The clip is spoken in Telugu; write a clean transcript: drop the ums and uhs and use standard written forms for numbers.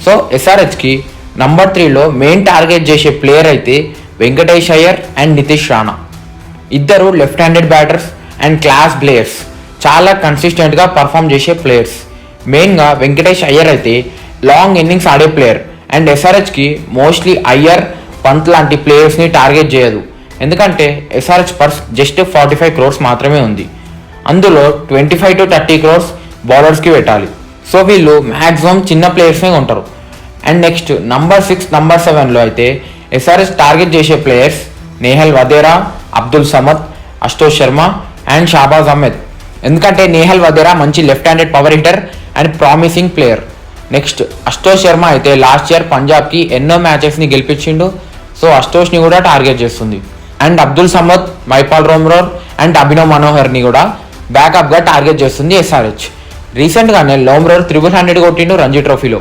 సో ఎస్ఆర్హెచ్కి నంబర్ 3లో మెయిన్ టార్గెట్ చేసే ప్లేయర్ అయితే వెంకటేష్ అయ్యర్ అండ్ నితీష్ రాణా. ఇద్దరు left handed batters and class players, చాలా కన్సిస్టెంట్గా పర్ఫామ్ చేసే ప్లేయర్స్. మెయిన్గా వెంకటేష్ అయ్యర్ అయితే లాంగ్ ఇన్నింగ్స్ ఆడే ప్లేయర్ అండ్ ఎస్ఆర్హెచ్కి మోస్ట్లీ అయ్యర్, పంత్ లాంటి ప్లేయర్స్ని టార్గెట్ చేయదు. ఎందుకంటే ఎస్ఆర్హెచ్ పర్స్ జస్ట్ 45 crores మాత్రమే ఉంది. అందులో 25 to 30 crores బౌలర్స్కి పెట్టాలి. సో వీళ్ళు మ్యాక్సిమం చిన్న ప్లేయర్స్నే ఉంటారు. అండ్ నెక్స్ట్ నంబర్ 6, నంబర్ 7లో అయితే ఎస్ఆర్హెచ్ టార్గెట్ చేసే ప్లేయర్స్ నేహల్ వదేరా, అబ్దుల్ సమద్, అశుతోష్ శర్మ అండ్ షాబాజ్ అహ్మద్. ఎందుకంటే నేహల్ వదేరా మంచి left handed power hitter and promising player. Next Ashutosh Sharma అయితే లాస్ట్ ఇయర్ పంజాబ్కి ఎన్నో మ్యాచెస్ని గెలిపించిండు. సో అశుతోష్ని కూడా టార్గెట్ చేస్తుంది. అండ్ అబ్దుల్ సమద్, మైపాల్ రోమ్రోర్ అండ్ అభినవ్ మనోహర్ని కూడా బ్యాకప్గా టార్గెట్ చేస్తుంది ఎస్ఆర్హెచ్. రీసెంట్గానే లోమ్రోర్ 300 కొట్టిండు రంజీ ట్రోఫీలో.